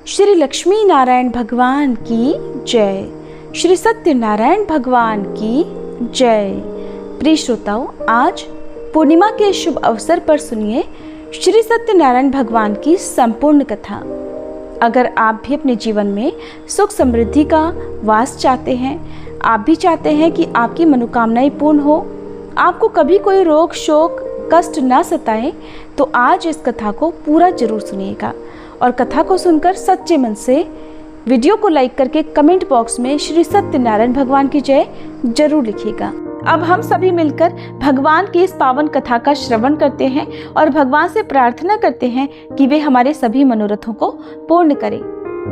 श्री लक्ष्मी नारायण भगवान की जय। श्री सत्यनारायण भगवान की जय। प्रिय श्रोताओं, आज पूर्णिमा के शुभ अवसर पर सुनिए श्री सत्यनारायण भगवान की संपूर्ण कथा। अगर आप भी अपने जीवन में सुख समृद्धि का वास चाहते हैं, आप भी चाहते हैं कि आपकी मनोकामनाएं पूर्ण हो, आपको कभी कोई रोग शोक कष्ट ना सताए, तो आज इस कथा को पूरा जरूर सुनिएगा और कथा को सुनकर सच्चे मन से वीडियो को लाइक करके कमेंट बॉक्स में श्री सत्यनारायण भगवान की जय जरूर लिखिएगा। अब हम सभी मिलकर भगवान की इस पावन कथा का श्रवण करते हैं और भगवान से प्रार्थना करते हैं कि वे हमारे सभी मनोरथों को पूर्ण करें।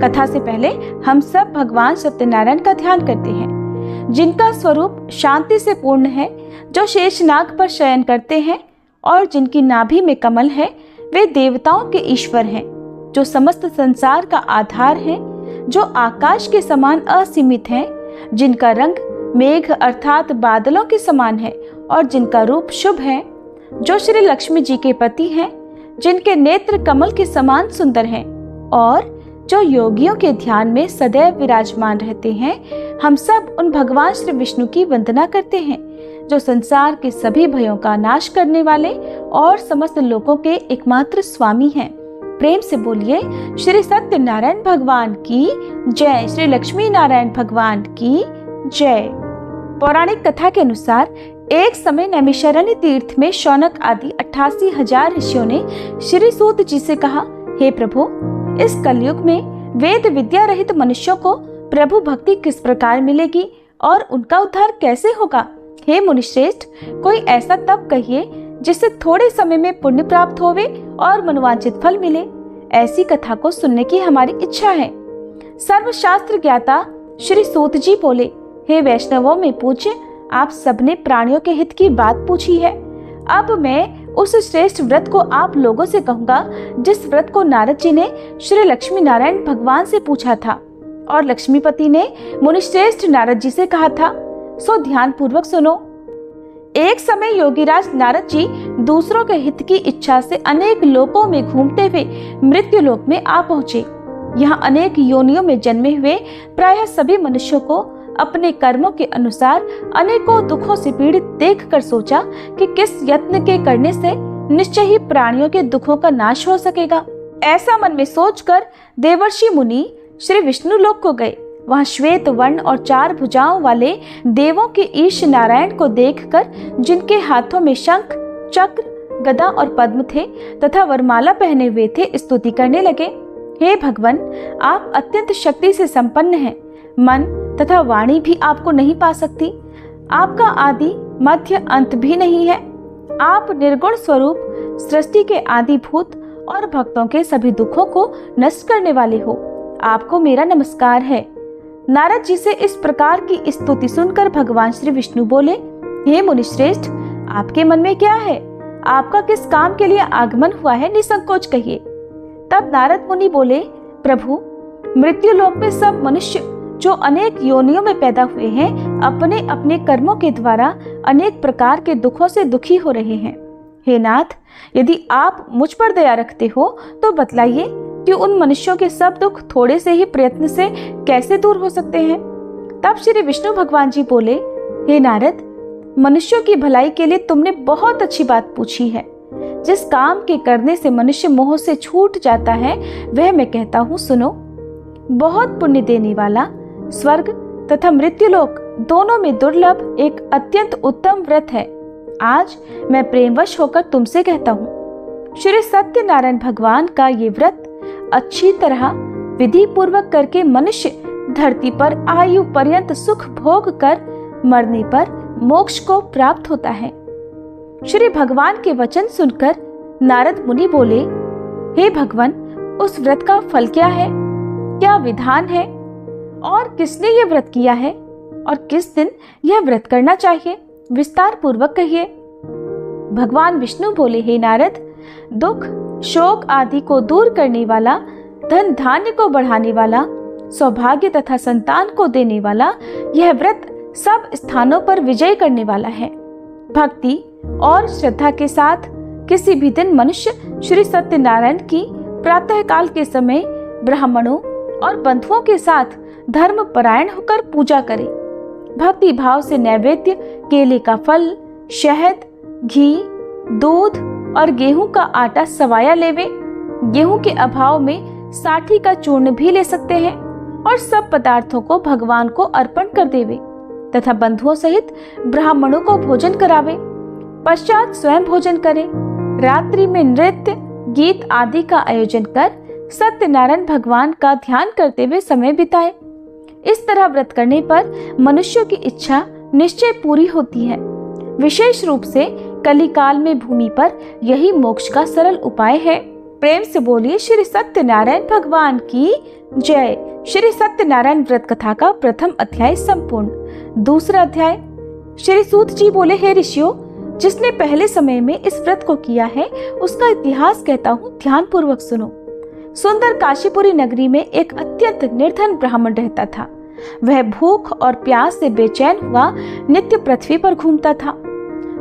कथा से पहले हम सब भगवान सत्यनारायण का ध्यान करते हैं, जिनका स्वरूप शांति से पूर्ण है, जो शेषनाग पर शयन करते हैं और जिनकी नाभि में कमल है। वे देवताओं के ईश्वर हैं, जो समस्त संसार का आधार है, जो आकाश के समान असीमित हैं, जिनका रंग मेघ अर्थात बादलों के समान है और जिनका रूप शुभ है, जो श्री लक्ष्मी जी के पति हैं, जिनके नेत्र कमल के समान सुंदर हैं और जो योगियों के ध्यान में सदैव विराजमान रहते हैं। हम सब उन भगवान श्री विष्णु की वंदना करते हैं, जो संसार के सभी भयों का नाश करने वाले और समस्त लोगों के एकमात्र स्वामी हैं। प्रेम से बोलिए श्री सत्यनारायण भगवान की जय। श्री लक्ष्मी नारायण भगवान की जय। पौराणिक कथा के अनुसार एक समय नैमिषारण्य तीर्थ में शौनक आदि 88,000 ऋषियों ने श्री सूत जी से कहा, हे प्रभु, इस कलयुग में वेद विद्या रहित मनुष्यों को प्रभु भक्ति किस प्रकार मिलेगी और उनका उद्धार कैसे होगा? हे मुनिश्रेष्ठ, कोई ऐसा तप कहिए जिससे थोड़े समय में पुण्य प्राप्त होवे और मनोवांछित फल मिले। ऐसी कथा को सुनने की हमारी इच्छा है। सर्वशास्त्र ज्ञाता श्री सूत जी बोले, हे वैष्णवों में पूज्य, आप सबने प्राणियों के हित की बात पूछी है। अब मैं उस श्रेष्ठ व्रत को आप लोगों से कहूंगा, जिस व्रत को नारद जी ने श्री लक्ष्मी नारायण भगवान से पूछा था और लक्ष्मीपति ने मुनिश्रेष्ठ नारद जी से कहा था। सो ध्यान पूर्वक सुनो। एक समय योगीराज नारद जी दूसरों के हित की इच्छा से अनेक लोकों में घूमते हुए मृत्यु लोक में आ पहुँचे। यहाँ अनेक योनियों में जन्मे हुए प्रायः सभी मनुष्यों को अपने कर्मों के अनुसार अनेकों दुखों से पीड़ित देखकर सोचा कि किस यत्न के करने से निश्चय ही प्राणियों के दुखों का नाश हो सकेगा। ऐसा मन में सोचकर देवर्षि मुनि श्री विष्णु लोक को गए। वहाँ श्वेत वर्ण और 4 भुजाओं वाले देवों के ईश नारायण को देखकर, जिनके हाथों में शंख चक्र गदा और पद्म थे तथा वरमाला पहने हुए थे, स्तुति करने लगे। हे भगवान, आप अत्यंत शक्ति से संपन्न हैं, मन तथा वाणी भी आपको नहीं पा सकती। आपका आदि मध्य अंत भी नहीं है। आप निर्गुण स्वरूप, सृष्टि के आदिभूत और भक्तों के सभी दुखों को नष्ट करने वाले हो। आपको मेरा नमस्कार है। नारद जी से इस प्रकार की स्तुति सुनकर भगवान श्री विष्णु बोले, हे मुनिश्रेष्ठ, आपके मन में क्या है? आपका किस काम के लिए आगमन हुआ है? निसंकोच कहिए। तब नारद मुनि बोले, प्रभु, मृत्यु लोक में सब मनुष्य जो अनेक योनियों में पैदा हुए हैं, अपने अपने कर्मों के द्वारा अनेक प्रकार के दुखों से दुखी हो रहे हैं। हे नाथ, यदि आप मुझ पर दया रखते हो तो बतलाइए कि उन मनुष्यों के सब दुख थोड़े से ही प्रयत्न से कैसे दूर हो सकते हैं? तब श्री विष्णु भगवान जी बोले, हे नारद, मनुष्यों की भलाई के लिए तुमने बहुत अच्छी बात पूछी है। जिस काम के करने से मनुष्य मोह से छूट जाता है, वह मैं कहता हूँ, सुनो। बहुत पुण्य देने वाला, स्वर्ग तथा मृत्युलोक दोनों में दुर्लभ एक अत्यंत उत्तम व्रत है। आज मैं प्रेमवश होकर तुमसे कहता हूँ, श्री सत्यनारायण भगवान का ये व्रत अच्छी तरह विधि पूर्वक करके मनुष्य धरती पर आयु पर्यंत सुख भोग कर मरने पर मोक्ष को प्राप्त होता है। श्री भगवान के वचन सुनकर नारद मुनि बोले, हे भगवान, उस व्रत का फल क्या है? क्या विधान है? और किसने ये व्रत किया है और किस दिन यह व्रत करना चाहिए? विस्तार पूर्वक कहिए। भगवान विष्णु बोले, हे नारद, दुख शोक आदि को दूर करने वाला, धन धान्य को बढ़ाने वाला, सौभाग्य तथा संतान को देने वाला यह व्रत सब स्थानों पर विजय करने वाला है। भक्ति और श्रद्धा के साथ किसी भी दिन मनुष्य श्री सत्यनारायण की प्रातः काल के समय ब्राह्मणों और बंधुओं के साथ धर्म परायण होकर पूजा करें। भक्ति भाव से नैवेद्य केले का फल, शहद, घी, दूध और गेहूं का आटा सवाया लेवे। गेहूं के अभाव में साठी का चूर्ण भी ले सकते हैं और सब पदार्थों को भगवान को अर्पण कर देवे तथा बंधुओं सहित ब्राह्मणों को भोजन करावे। पश्चात स्वयं भोजन करें। रात्रि में नृत्य, गीत आदि का आयोजन कर सत्यनारायण भगवान का ध्यान करते हुए समय बिताए। इस तरह व्रत करने पर मनुष्यों की इच्छा निश्चय पूरी होती है। विशेष रूप से कलिकाल में भूमि पर यही मोक्ष का सरल उपाय है। प्रेम से बोलिए श्री सत्यनारायण भगवान की जय। श्री सत्यनारायण व्रत कथा का प्रथम अध्याय संपूर्ण। दूसरा अध्याय। श्री सूत जी बोले, हे ऋषियों, जिसने पहले समय में इस व्रत को किया है उसका इतिहास कहता हूँ, ध्यान पूर्वक सुनो। सुंदर काशीपुरी नगरी में एक अत्यंत निर्धन ब्राह्मण रहता था। वह भूख और प्यास से बेचैन हुआ नित्य पृथ्वी पर घूमता था।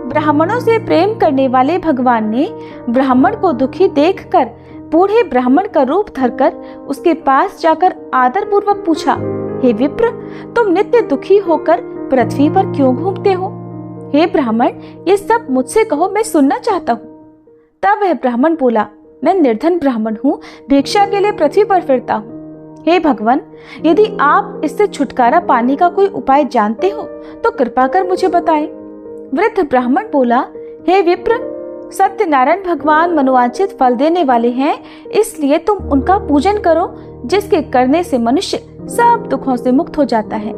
ब्राह्मणों से प्रेम करने वाले भगवान ने ब्राह्मण को दुखी देखकर बूढ़े ब्राह्मण का रूप धरकर उसके पास जाकर आदर पूर्वक पूछा, हे विप्र, तुम नित्य दुखी होकर पृथ्वी पर क्यों घूमते हो? हे ब्राह्मण, ये सब मुझसे कहो, मैं सुनना चाहता हूँ। तब वह ब्राह्मण बोला, मैं निर्धन ब्राह्मण हूँ, भिक्षा के लिए पृथ्वी पर फिरता हूँ। हे भगवान, यदि आप इससे छुटकारा पाने का कोई उपाय जानते हो तो कृपा कर मुझे बताएं। वृद्ध ब्राह्मण बोला, हे विप्र, सत्यनारायण भगवान मनोवांछित फल देने वाले हैं, इसलिए तुम उनका पूजन करो, जिसके करने से मनुष्य सब दुखों से मुक्त हो जाता है।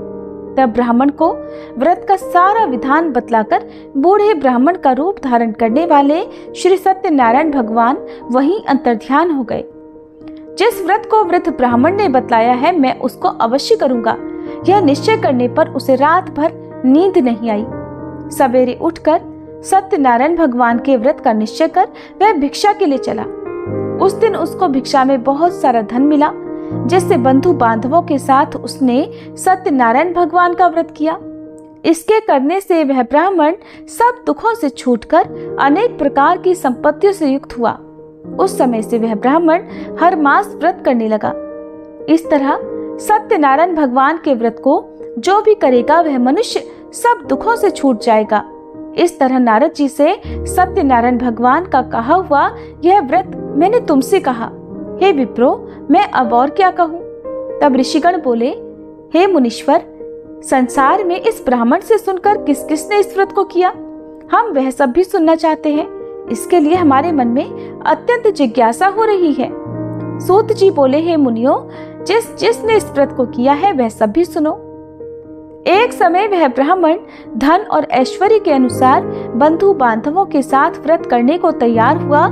तब ब्राह्मण को व्रत का सारा विधान बतलाकर बूढ़े ब्राह्मण का रूप धारण करने वाले श्री सत्यनारायण भगवान वहीं अंतर्ध्यान हो गए। जिस व्रत को वृद्ध ब्राह्मण ने बतलाया है, मैं उसको अवश्य करूंगा। यह निश्चय करने पर उसे रात भर नींद नहीं आई। सवेरे उठकर सत्यनारायण भगवान के व्रत का निश्चय कर वह भिक्षा के लिए चला। उस दिन उसको भिक्षा में बहुत सारा धन मिला, जिससे बंधु बांधवों के साथ उसने सत्यनारायण भगवान का व्रत किया। इसके करने से वह ब्राह्मण सब दुखों से छूटकर अनेक प्रकार की संपत्तियों से युक्त हुआ। उस समय से वह ब्राह्मण हर मास व्रत करने लगा। इस तरह सत्यनारायण भगवान के व्रत को जो भी करेगा वह मनुष्य सब दुखों से छूट जाएगा। इस तरह नारद जी से सत्यनारायण भगवान का कहा हुआ यह व्रत मैंने तुमसे कहा। हे विप्रो, मैं अब और क्या कहूँ? तब ऋषिगण बोले, हे मुनीश्वर, संसार में इस ब्राह्मण से सुनकर किस किसने इस व्रत को किया, हम वह सब भी सुनना चाहते हैं। इसके लिए हमारे मन में अत्यंत जिज्ञासा हो रही है। सूत जी बोले, हे मुनियों, जिसने इस व्रत को किया है वह सब भी सुनो। एक समय वह ब्राह्मण धन और ऐश्वर्य के अनुसार बंधु बांधवों के साथ व्रत करने को तैयार हुआ।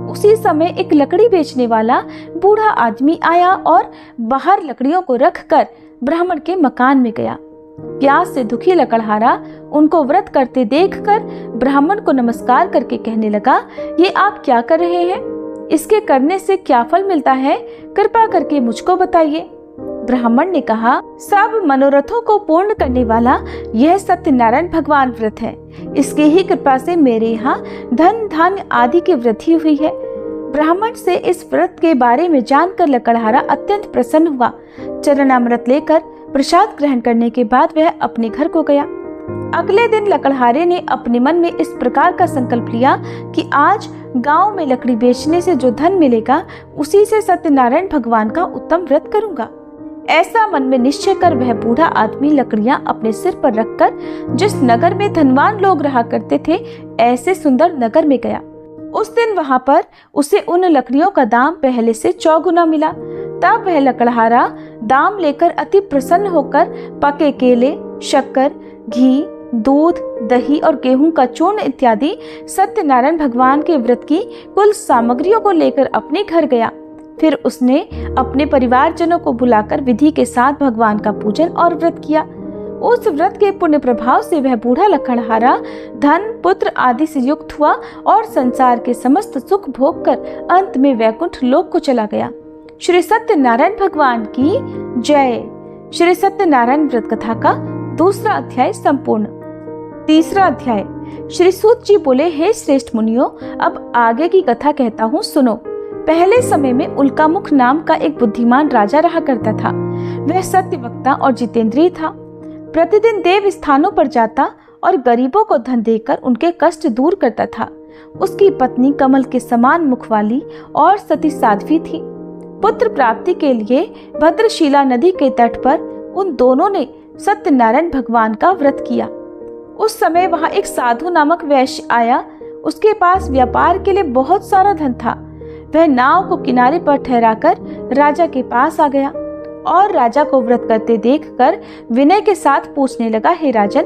उसी समय एक लकड़ी बेचने वाला बूढ़ा आदमी आया और बाहर लकड़ियों को रखकर ब्राह्मण के मकान में गया। प्यास से दुखी लकड़हारा उनको व्रत करते देखकर ब्राह्मण को नमस्कार करके कहने लगा, ये आप क्या कर रहे हैं? इसके करने से क्या फल मिलता है? कृपा करके मुझको बताइए। ब्राह्मण ने कहा, सब मनोरथों को पूर्ण करने वाला यह सत्यनारायण भगवान व्रत है। इसके ही कृपा से मेरे यहाँ धन धान्य आदि की वृद्धि हुई है। ब्राह्मण से इस व्रत के बारे में जानकर लकड़हारा अत्यंत प्रसन्न हुआ। चरणामृत लेकर प्रसाद ग्रहण करने के बाद वह अपने घर को गया। अगले दिन लकड़हारे ने अपने मन में इस प्रकार का संकल्प लिया कि आज गांव में लकड़ी बेचने से जो धन मिलेगा उसी से सत्यनारायण भगवान का उत्तम व्रत करूंगा। ऐसा मन में निश्चय कर वह बूढ़ा आदमी लकड़ियां अपने सिर पर रखकर जिस नगर में धनवान लोग रहा करते थे ऐसे सुंदर नगर में गया। उस दिन वहां पर उसे उन लकड़ियों का दाम पहले से 4 गुना मिला। तब वह लकड़हारा दाम लेकर अति प्रसन्न होकर पके केले, शक्कर, घी, दूध, दही और गेहूं का चूर्ण इत्यादि सत्यनारायण भगवान के व्रत की कुल सामग्रियों को लेकर अपने घर गया। फिर उसने अपने परिवारजनों को बुलाकर विधि के साथ भगवान का पूजन और व्रत किया। उस व्रत के पुण्य प्रभाव से वह बूढ़ा लकड़हारा धन, पुत्र आदि से युक्त हुआ और संसार के समस्त सुख भोग कर अंत में वैकुंठ लोक को चला गया। श्री सत्यनारायण भगवान की जय। श्री सत्यनारायण व्रत कथा का दूसरा अध्याय संपूर्ण। तीसरा अध्याय। श्री सूत जी बोले, हे श्रेष्ठ मुनियों, अब आगे की कथा कहता हूँ, सुनो। पहले समय में उल्कामुख नाम का एक बुद्धिमान राजा रहा करता था। वह सत्यवक्ता और जितेंद्रिय था। प्रतिदिन देव स्थानों पर जाता और गरीबों को धन देकर उनके कष्ट दूर करता था। उसकी पत्नी कमल के समान मुख वाली और सती साध्वी थी। पुत्र प्राप्ति के लिए भद्रशिला नदी के तट पर उन दोनों ने सत्यनारायण भगवान का व्रत किया। उस समय वहां एक साधु नामक वैश्य आया। उसके पास व्यापार के लिए बहुत सारा धन था। वह नाव को किनारे पर ठहराकर राजा के पास आ गया और राजा को व्रत करते देखकर विनय के साथ पूछने लगा, हे राजन,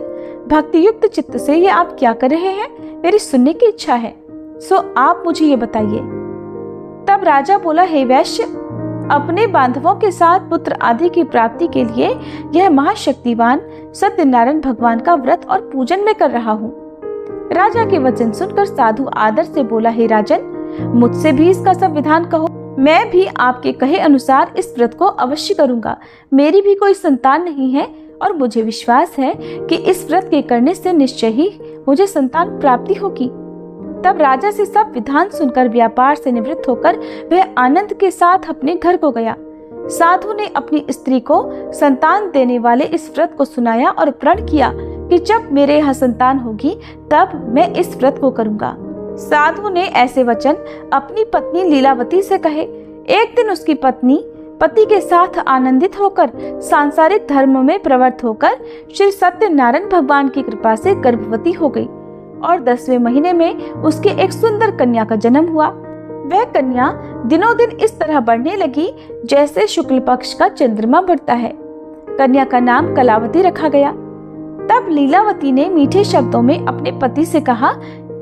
भक्ति युक्त चित्त से ये आप क्या कर रहे हैं? मेरी सुनने की इच्छा है, सो आप मुझे ये बताइए। तब राजा बोला, हे वैश्य, अपने बांधवों के साथ पुत्र आदि की प्राप्ति के लिए यह महाशक्तिवान सत्यनारायण भगवान का व्रत और पूजन में कर रहा हूँ। राजा के वचन सुनकर साधु आदर से बोला, हे राजन, मुझसे भी इसका सब विधान कहो। मैं भी आपके कहे अनुसार इस व्रत को अवश्य करूंगा। मेरी भी कोई संतान नहीं है और मुझे विश्वास है कि इस व्रत के करने से निश्चय ही मुझे संतान प्राप्ति होगी। तब राजा से सब विधान सुनकर व्यापार से निवृत्त होकर वह आनंद के साथ अपने घर को गया। साधु ने अपनी स्त्री को संतान देने वाले इस व्रत को सुनाया और प्रण किया कि जब मेरे यहाँ संतान होगी तब मैं इस व्रत को करूंगा। साधु ने ऐसे वचन अपनी पत्नी लीलावती से कहे। एक दिन उसकी पत्नी पति के साथ आनंदित होकर सांसारिक धर्म में प्रवृत्त होकर श्री सत्यनारायण भगवान की कृपा से गर्भवती हो गई और 10वें महीने में उसके एक सुंदर कन्या का जन्म हुआ। वह कन्या दिनों दिन इस तरह बढ़ने लगी जैसे शुक्ल पक्ष का चंद्रमा बढ़ता है। कन्या का नाम कलावती रखा गया। तब लीलावती ने मीठे शब्दों में अपने पति से कहा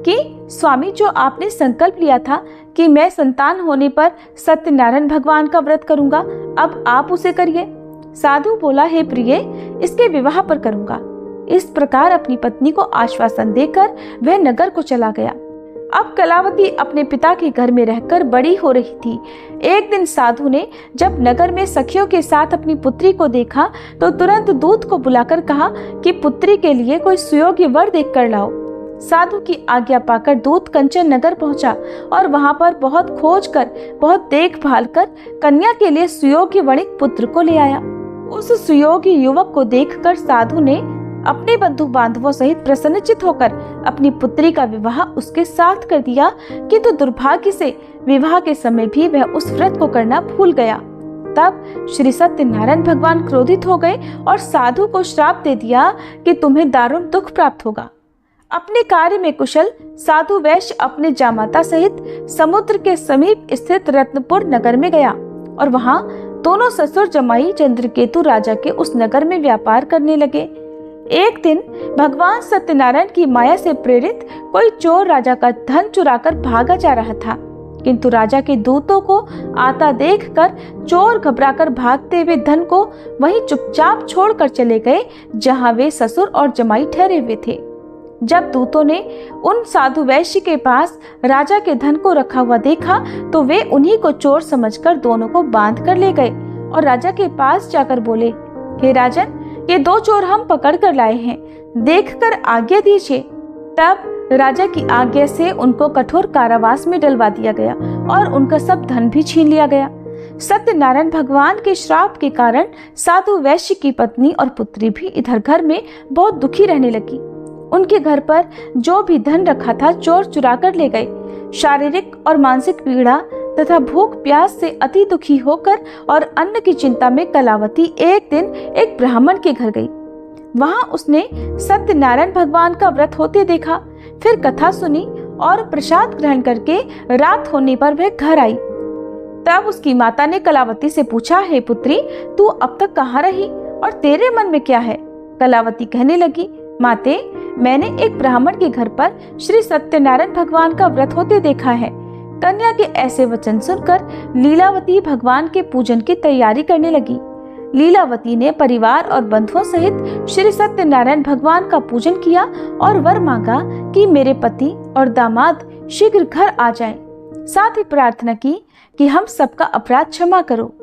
कि स्वामी, जो आपने संकल्प लिया था कि मैं संतान होने पर सत्यनारायण भगवान का व्रत करूंगा, अब आप उसे करिए। साधु बोला, हे प्रिय, इसके विवाह पर करूंगा। इस प्रकार अपनी पत्नी को आश्वासन देकर वह नगर को चला गया। अब कलावती अपने पिता के घर में रहकर बड़ी हो रही थी। एक दिन साधु ने जब नगर में सखियों के साथ अपनी पुत्री को देखा तो तुरंत दूत को बुलाकर कहा कि पुत्री के लिए कोई सुयोग्य वर देख कर लाओ। साधु की आज्ञा पाकर दूत कंचन नगर पहुंचा और वहां पर बहुत खोज कर, बहुत देखभाल कर कन्या के लिए सुयोग्य वणिक पुत्र को ले आया। उस सुयोग्य युवक को देखकर साधु ने अपने बंधु बांधवों सहित प्रसन्नचित होकर अपनी पुत्री का विवाह उसके साथ कर दिया, किंतु दुर्भाग्य से विवाह के समय भी वह उस व्रत को करना भूल गया। तब श्री सत्यनारायण भगवान क्रोधित हो गए और साधु को श्राप दे दिया कि तुम्हें दारुण दुख प्राप्त होगा। अपने कार्य में कुशल साधु वैश्य अपने जामाता सहित समुद्र के समीप स्थित रत्नपुर नगर में गया और वहां दोनों ससुर जमाई चंद्रकेतु राजा के उस नगर में व्यापार करने लगे। एक दिन भगवान सत्यनारायण की माया से प्रेरित कोई चोर राजा का धन चुराकर भागा जा रहा था, किंतु राजा के दूतों को आता देखकर चोर घबराकर भागते हुए धन को वहीं चुपचाप छोड़कर चले गए जहां वे ससुर और जमाई ठहरे हुए थे। जब दूतों ने उन साधु वैश्य के पास राजा के धन को रखा हुआ देखा तो वे उन्हीं को चोर समझकर दोनों को बांध कर ले गए और राजा के पास जाकर बोले, हे राजन, ये दो चोर हम पकड़ कर लाए हैं, देखकर आज्ञा दीजिए। तब राजा की आज्ञा से उनको कठोर कारावास में डलवा दिया गया और उनका सब धन भी छीन लिया गया। सत्यनारायण भगवान के श्राप के कारण साधु वैश्य की पत्नी और पुत्री भी इधर घर में बहुत दुखी रहने लगी। उनके घर पर जो भी धन रखा था चोर चुरा कर ले गए। शारीरिक और मानसिक पीड़ा तथा भूख प्यास से अति दुखी होकर और अन्न की चिंता में कलावती एक दिन एक ब्राह्मण के घर गई। वहां उसने सत्यनारायण भगवान का व्रत होते देखा, फिर कथा सुनी और प्रसाद ग्रहण करके रात होने पर वह घर आई। तब उसकी माता ने कलावती से पूछा, हे पुत्री, तू अब तक कहाँ रही और तेरे मन में क्या है? कलावती कहने लगी, माते, मैंने एक ब्राह्मण के घर पर श्री सत्यनारायण भगवान का व्रत होते देखा है। कन्या के ऐसे वचन सुनकर लीलावती भगवान के पूजन की तैयारी करने लगी। लीलावती ने परिवार और बंधुओं सहित श्री सत्यनारायण भगवान का पूजन किया और वर मांगा कि मेरे पति और दामाद शीघ्र घर आ जाएं। साथ ही प्रार्थना की कि हम सबका अपराध क्षमा करो।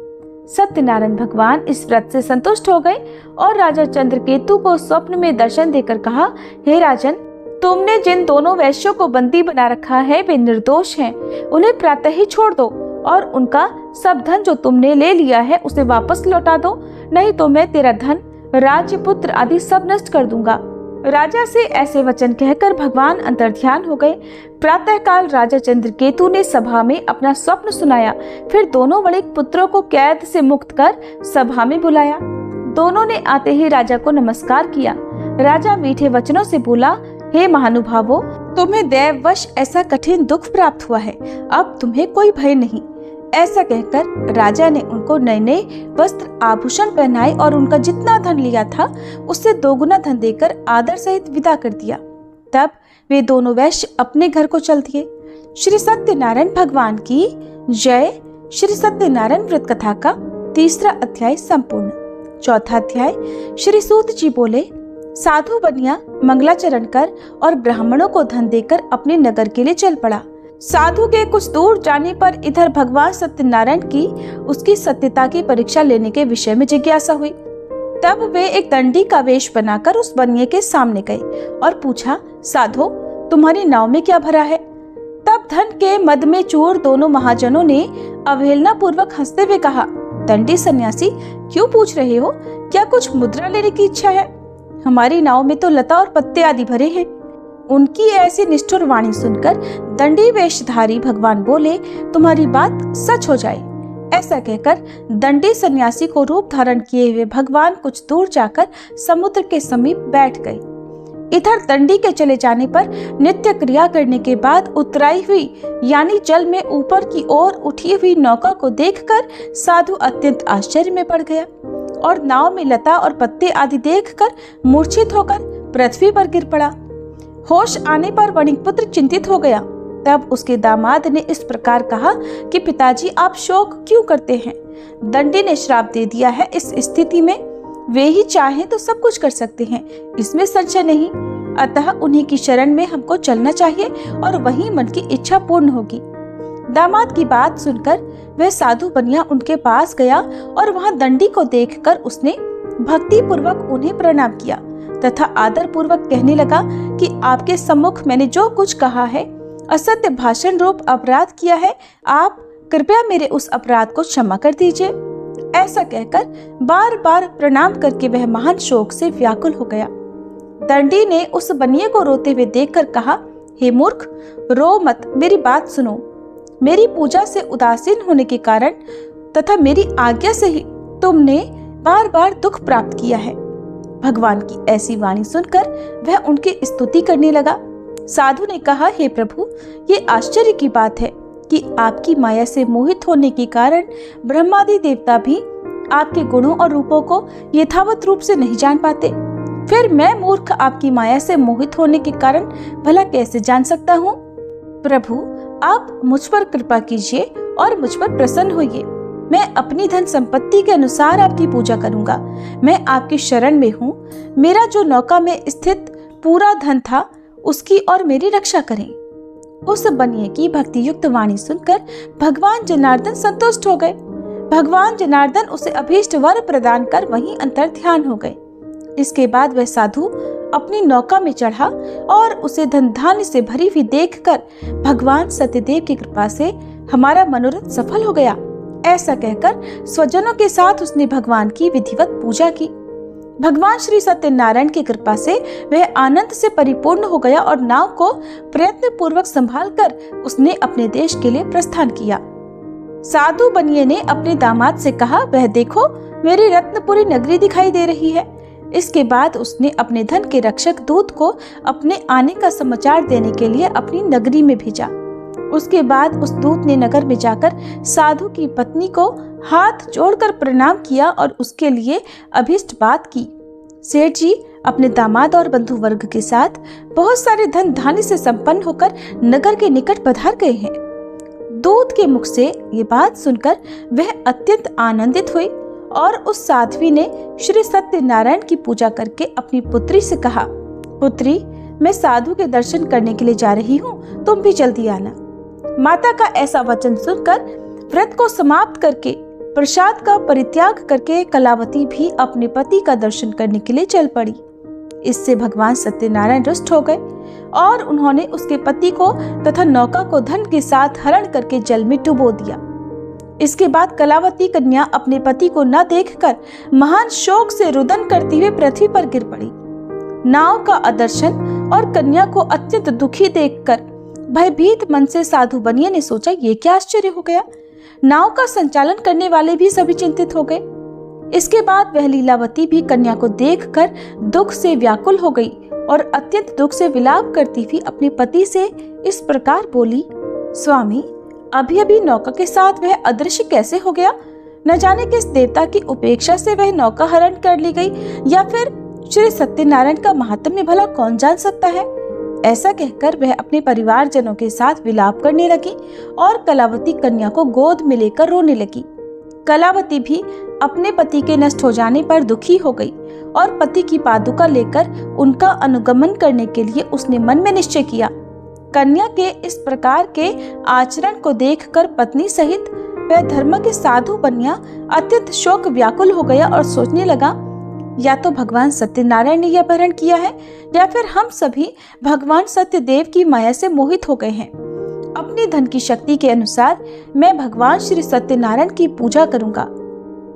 सत्यनारायण भगवान इस व्रत से संतुष्ट हो गए और राजा चंद्रकेतु को स्वप्न में दर्शन देकर कहा, हे राजन, तुमने जिन दोनों वैश्यों को बंदी बना रखा है वे निर्दोष हैं, उन्हें प्रातः ही छोड़ दो और उनका सब धन जो तुमने ले लिया है उसे वापस लौटा दो, नहीं तो मैं तेरा धन, राज्य, पुत्र आदि सब नष्ट कर दूंगा। राजा से ऐसे वचन कहकर भगवान अंतर्ध्यान हो गए। प्रातःकाल राजा चंद्रकेतु ने सभा में अपना स्वप्न सुनाया। फिर दोनों बड़े पुत्रों को कैद से मुक्त कर सभा में बुलाया। दोनों ने आते ही राजा को नमस्कार किया। राजा मीठे वचनों से बोला, हे महानुभावों, तुम्हें दैववश ऐसा कठिन दुख प्राप्त हुआ है, अब तुम्हें कोई भय नहीं। ऐसा कहकर राजा ने उनको नए नए वस्त्र आभूषण पहनाए और उनका जितना धन लिया था उससे दोगुना धन देकर आदर सहित विदा कर दिया। तब वे दोनों वैश्य अपने घर को चल दिए। श्री सत्यनारायण भगवान की जय। श्री सत्यनारायण व्रत कथा का 3रा अध्याय संपूर्ण। 4था अध्याय। श्री सूत जी बोले, साधु बनिया मंगलाचरण कर और ब्राह्मणों को धन देकर अपने नगर के लिए चल पड़ा। साधु के कुछ दूर जाने पर इधर भगवान सत्यनारायण की उसकी सत्यता की परीक्षा लेने के विषय में जिज्ञासा हुई। तब वे एक दंडी का वेश बनाकर उस बनिए के सामने गए और पूछा, साधो, तुम्हारी नाव में क्या भरा है? तब धन के मद में चूर दोनों महाजनों ने अवहेलना पूर्वक हंसते हुए कहा, दंडी सन्यासी, क्यों पूछ रहे हो? क्या कुछ मुद्रा लेने की इच्छा है? हमारी नाव में तो लता और पत्ते आदि भरे हैं। उनकी ऐसी निष्ठुर वाणी सुनकर दंडी वेशधारी भगवान बोले, तुम्हारी बात सच हो जाए। ऐसा कहकर दंडी सन्यासी को रूप धारण किए हुए भगवान कुछ दूर जाकर समुद्र के समीप बैठ गए। इधर दंडी के चले जाने पर नित्य क्रिया करने के बाद उतराई हुई यानी जल में ऊपर की ओर उठी हुई नौका को देखकर साधु अत्यंत आश्चर्य में पड़ गया और नाव में लता और पत्ते आदि देखकर मूर्छित होकर पृथ्वी पर गिर पड़ा। होश आने पर वणिकपुत्र चिंतित हो गया। तब उसके दामाद ने इस प्रकार कहा कि पिताजी, आप शोक क्यों करते हैं? दंडी ने श्राप दे दिया है। इस स्थिति में वे ही चाहें तो सब कुछ कर सकते हैं, इसमें संशय नहीं। अतः उन्हीं की शरण में हमको चलना चाहिए और वहीं मन की इच्छा पूर्ण होगी। दामाद की बात सुनकर वह साधु बनिया उनके पास गया और वहां दंडी को देखकर उसने भक्ति पूर्वक उन्हें प्रणाम किया तथा आदर पूर्वक कहने लगा कि आपके सम्मुख मैंने जो कुछ कहा है, असत्य भाषण रूप अपराध किया है, आप कृपया मेरे उस अपराध को क्षमा कर दीजिए। ऐसा कहकर बार बार प्रणाम करके वह महान शोक से व्याकुल हो गया। दंडी ने उस बनिए को रोते हुए देखकर कहा, हे मूर्ख, रो मत, मेरी बात सुनो। मेरी पूजा से उदासीन होने के कारण तथा मेरी आज्ञा से ही तुमने बार बार दुख प्राप्त किया है। भगवान की ऐसी वाणी सुनकर वह उनकी स्तुति करने लगा। साधु ने कहा, हे प्रभु, ये आश्चर्य की बात है कि आपकी माया से मोहित होने के कारण ब्रह्मादि देवता भी आपके गुणों और रूपों को यथावत रूप से नहीं जान पाते। फिर मैं मूर्ख आपकी माया से मोहित होने के कारण भला कैसे जान सकता हूँ? प्रभु, आप मुझ पर कृपा कीजिए और मुझ पर प्रसन्न होइए। मैं अपनी धन संपत्ति के अनुसार आपकी पूजा करूंगा। मैं आपकी शरण में हूँ। मेरा जो नौका में स्थित पूरा धन था उसकी और मेरी रक्षा करें। उस बनिए की भक्ति युक्त वाणी सुनकर भगवान जनार्दन संतुष्ट हो गए। भगवान जनार्दन उसे अभीष्ट वर प्रदान कर वहीं अंतर्ध्यान हो गए। इसके बाद वह साधु अपनी नौका में चढ़ा और उसे धन धान्य से भरी हुई देखकर भगवान सत्यदेव की कृपा से हमारा मनोरथ सफल हो गया। ऐसा कहकर स्वजनों के साथ उसने भगवान की विधिवत पूजा की। भगवान श्री सत्यनारायण की कृपा से वह आनंद से परिपूर्ण हो गया और नाव को प्रयत्न पूर्वक संभालकर उसने अपने देश के लिए प्रस्थान किया। साधु बनिए ने अपने दामाद से कहा, वह देखो, मेरी रत्नपुरी नगरी दिखाई दे रही है। इसके बाद उसने अपने धन के रक्षक दूत को अपने आने का समाचार देने के लिए अपनी नगरी में भेजा। उसके बाद उस दूत ने नगर में जाकर साधु की पत्नी को हाथ जोड़कर प्रणाम किया और उसके लिए अभीष्ट बात की। सेठ जी अपने दामाद और बंधु वर्ग के साथ बहुत सारे धन धान्य से संपन्न होकर नगर के निकट पधार गए हैं। दूत के मुख से ये बात सुनकर वह अत्यंत आनंदित हुई और उस साध्वी ने श्री सत्यनारायण की पूजा करके अपनी पुत्री से कहा, पुत्री, मैं साधु के दर्शन करने के लिए जा रही हूँ, तुम भी जल्दी आना। माता का ऐसा वचन सुनकर व्रत को समाप्त करके प्रसाद का परित्याग करके कलावती भी अपने पति का दर्शन करने के लिए चल पड़ी। इससे भगवान सत्यनारायण रुष्ट हो गए और उन्होंने उसके पति को तथा नौका को धन के साथ हरण करके जल में डुबो दिया। इसके बाद कलावती कन्या अपने पति को न देखकर महान शोक से रुदन करती हुई पृथ्वी पर गिर पड़ी। नाव का अदर्शन और कन्या को अत्यंत दुखी देखकर भयभीत मन से साधु बनिया ने सोचा, ये क्या आश्चर्य हो गया। नाव का संचालन करने वाले भी सभी चिंतित हो गए। इसके बाद वह लीलावती भी कन्या को देखकर दुख से व्याकुल हो गई और अत्यंत दुख से विलाप करती हुई अपने पति से इस प्रकार बोली, स्वामी, अभी अभी नौका के साथ वह अदृश्य कैसे हो गया? न जाने किस देवता की उपेक्षा से वह नौका हरण कर ली गई, या फिर श्री सत्यनारायण का महात्म्य भला कौन जान सकता है। ऐसा कहकर वह अपने परिवार जनों के साथ विलाप करने लगी और कलावती कन्या को गोद में लेकर रोने लगी। कलावती भी अपने पति के नष्ट हो जाने पर दुखी हो गई और पति की पादुका लेकर उनका अनुगमन करने के लिए उसने मन में निश्चय किया। कन्या के इस प्रकार के आचरण को देखकर पत्नी सहित वह धर्मज्ञ साधु बनिया अत्यंत शोक व्याकुल हो गया और सोचने लगा, या तो भगवान सत्यनारायण ने यह अपहरण किया है, या फिर हम सभी भगवान सत्यदेव की माया से मोहित हो गए हैं। अपनी धन की शक्ति के अनुसार मैं भगवान श्री सत्यनारायण की पूजा करूंगा।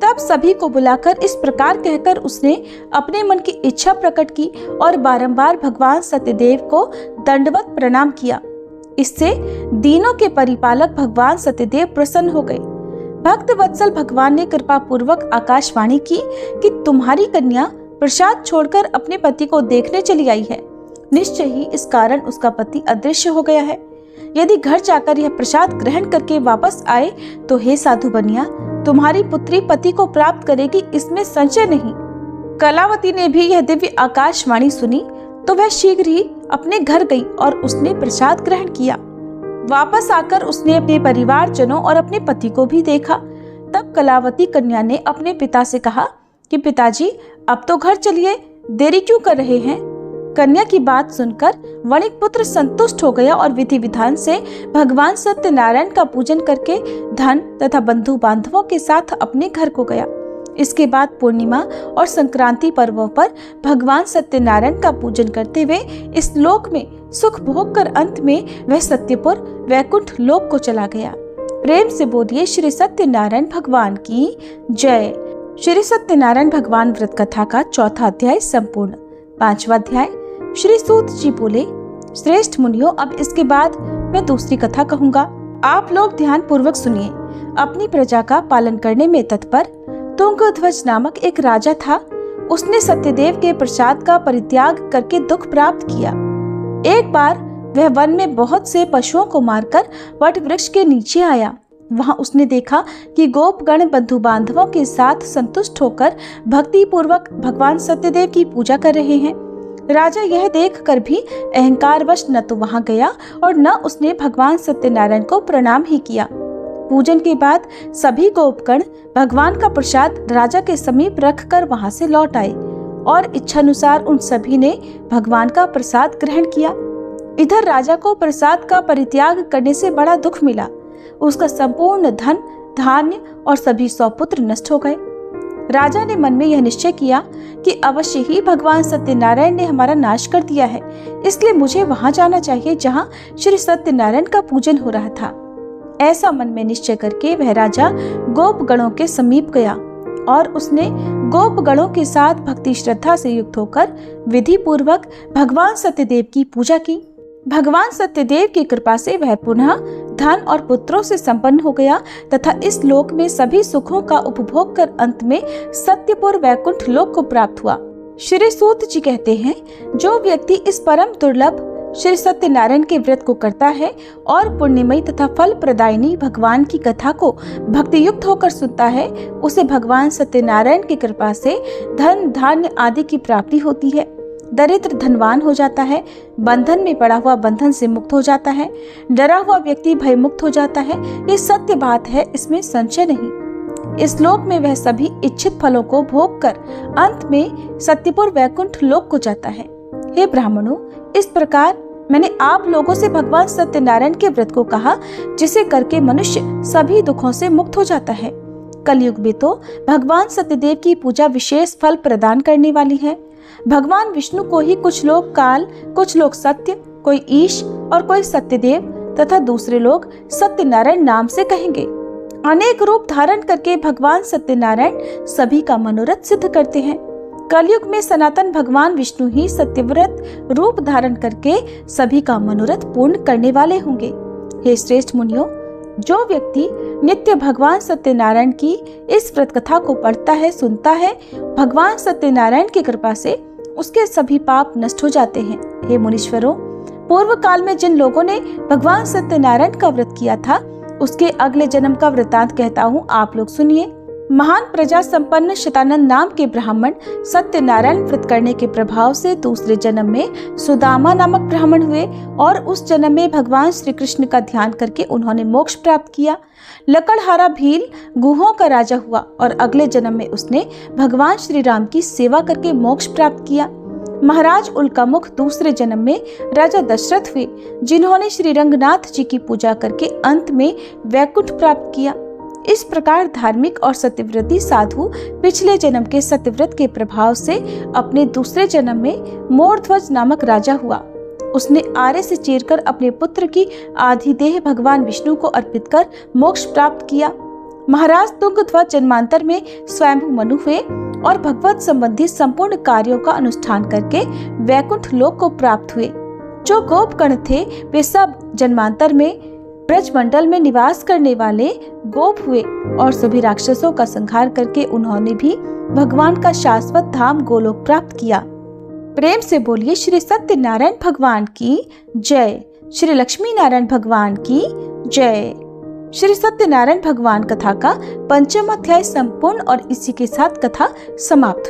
तब सभी को बुलाकर इस प्रकार कहकर उसने अपने मन की इच्छा प्रकट की और बारंबार भगवान सत्यदेव को दंडवत प्रणाम किया। इससे दीनों के परिपालक भगवान सत्यदेव प्रसन्न हो गए। भक्त वत्सल भगवान ने कृपा पूर्वक आकाशवाणी की कि तुम्हारी कन्या प्रसाद छोड़कर अपने पति को देखने चली आई है। निश्चय ही इस कारण उसका पति अदृश्य हो गया है। यदि घर जाकर यह प्रसाद ग्रहण करके वापस आए तो हे साधु बनिया, तुम्हारी पुत्री पति को प्राप्त करेगी, इसमें संशय नहीं। कलावती ने भी यह दिव्य आकाशवाणी सुनी तो वह शीघ्र ही अपने घर गई और उसने प्रसाद ग्रहण किया। वापस आकर उसने अपने परिवार जनों और अपने पति को भी देखा। तब कलावती कन्या ने अपने पिता से कहा कि पिताजी, अब तो घर चलिए, देरी क्यों कर रहे हैं। कन्या की बात सुनकर वणिक पुत्र संतुष्ट हो गया और विधि विधान से भगवान सत्यनारायण का पूजन करके धन तथा बंधु बांधवों के साथ अपने घर को गया। इसके बाद पूर्णिमा और संक्रांति पर्वों पर भगवान सत्यनारायण का पूजन करते हुए इस लोक में सुख भोग कर अंत में वह सत्यपुर वैकुंठ लोक को चला गया। प्रेम से बोलिए श्री सत्यनारायण भगवान की जय। श्री सत्यनारायण भगवान व्रत कथा का चौथा अध्याय संपूर्ण। पांचवा अध्याय। श्री सूत जी बोले, श्रेष्ठ मुनियों, अब इसके बाद मैं दूसरी कथा कहूँगा। आप लोग ध्यान पूर्वक सुनिए। अपनी प्रजा का पालन करने में तत्पर तुंगध्वज नामक एक राजा था। उसने सत्यदेव के प्रसाद का परित्याग करके दुख प्राप्त किया। एक बार वह वन में बहुत से पशुओं को मारकर वट वृक्ष के नीचे आया। वहां उसने देखा कि गोपगण बंधु बांधवों के साथ संतुष्ट होकर भक्ति पूर्वक भगवान सत्यदेव की पूजा कर रहे हैं। राजा यह देखकर भी अहंकारवश न तो वहां गया और न उसने भगवान सत्यनारायण को प्रणाम ही किया। पूजन के बाद सभी गोपगण भगवान का प्रसाद राजा के समीप रखकर वहां से लौट आए और इच्छानुसार उन सभी ने भगवान का प्रसाद ग्रहण किया। इधर राजा को प्रसाद का परित्याग करने से बड़ा दुख मिला। उसका संपूर्ण धन, धान्य और सभी सौपुत्र नष्ट हो गए। राजा ने मन में यह निश्चय किया कि अवश्य ही भगवान सत्यनारायण ने हमारा नाश कर दिया है, इसलिए मुझे वहां जाना चाहिए जहां श्री सत्यनारायण का पूजन हो रहा था। ऐसा मन में निश्चय करके वह राजा गोपगणों के समीप गया और उसने गोपगणों के साथ भक्ति श्रद्धा से युक्त होकर विधि पूर्वक भगवान सत्यदेव की पूजा की। भगवान सत्यदेव की कृपा से वह पुनः धन और पुत्रों से संपन्न हो गया तथा इस लोक में सभी सुखों का उपभोग कर अंत में सत्यपुर वैकुंठ लोक को प्राप्त हुआ। श्री सूत जी कहते हैं, जो व्यक्ति इस परम दुर्लभ श्री सत्यनारायण के व्रत को करता है और पुण्यमयी तथा फल प्रदायिनी भगवान की कथा को भक्ति युक्त होकर सुनता है, उसे भगवान सत्यनारायण की कृपा से धन, धान्य आदि की प्राप्ति होती है। दरिद्र धनवान हो जाता है, बंधन में पड़ा हुआ बंधन से मुक्त हो जाता है, डरा हुआ व्यक्ति भय मुक्त हो जाता है। ये सत्य बात है, इसमें संशय नहीं। इस लोक में वह सभी इच्छित फलों को भोग कर अंत में सत्यपुर वैकुंठ लोक को जाता है। हे ब्राह्मणों, इस प्रकार मैंने आप लोगों से भगवान सत्यनारायण के व्रत को कहा, जिसे करके मनुष्य सभी दुखों से मुक्त हो जाता है। कलयुग में तो भगवान सत्यदेव की पूजा विशेष फल प्रदान करने वाली है। भगवान विष्णु को ही कुछ लोग काल, कुछ लोग सत्य, कोई ईश और कोई सत्यदेव तथा दूसरे लोग सत्यनारायण नाम से कहेंगे। अनेक रूप धारण करके भगवान सत्यनारायण सभी का मनोरथ सिद्ध करते हैं। कलयुग में सनातन भगवान विष्णु ही सत्यव्रत रूप धारण करके सभी का मनोरथ पूर्ण करने वाले होंगे। हे श्रेष्ठ मुनियों, जो व्यक्ति नित्य भगवान सत्यनारायण की इस व्रत कथा को पढ़ता है, सुनता है, भगवान सत्यनारायण की कृपा से उसके सभी पाप नष्ट हो जाते हैं। हे मुनीश्वरों, पूर्व काल में जिन लोगों ने भगवान सत्यनारायण का व्रत किया था, उसके अगले जन्म का वृतांत कहता हूँ, आप लोग सुनिए। महान प्रजा संपन्न शतानंद नाम के ब्राह्मण सत्यनारायण व्रत करने के प्रभाव से दूसरे जन्म में सुदामा नामक ब्राह्मण हुए और उस जन्म में भगवान श्री कृष्ण का ध्यान करके उन्होंने मोक्ष प्राप्त किया। लकड़हारा भील गुहों का राजा हुआ और अगले जन्म में उसने भगवान श्री राम की सेवा करके मोक्ष प्राप्त किया। महाराज उल्कामुख दूसरे जन्म में राजा दशरथ हुए, जिन्होंने श्री रंगनाथ जी की पूजा करके अंत में वैकुंठ प्राप्त किया। इस प्रकार धार्मिक और सत्यव्रती साधु पिछले जन्म के सत्यव्रत के प्रभाव से अपने दूसरे जन्म में मोरध्वज नामक राजा हुआ। उसने आरे से चीरकर अपने पुत्र की आधी देह भगवान विष्णु को अर्पित कर मोक्ष प्राप्त किया। महाराज तुंगध्वज जन्मांतर में स्वयंभू मनु हुए और भगवत संबंधी संपूर्ण कार्यों का अनुष्ठान करके वैकुंठ लोक को प्राप्त हुए। जो गोपगण थे वे सब जन्मांतर में ब्रजमंडल में निवास करने वाले गोप हुए और सभी राक्षसों का संहार करके उन्होंने भी भगवान का शाश्वत धाम गोलोक प्राप्त किया। प्रेम से बोलिए श्री सत्यनारायण भगवान की जय, श्री लक्ष्मी नारायण भगवान की जय। श्री सत्यनारायण भगवान कथा का 5वां अध्याय संपूर्ण और इसी के साथ कथा समाप्त हुई।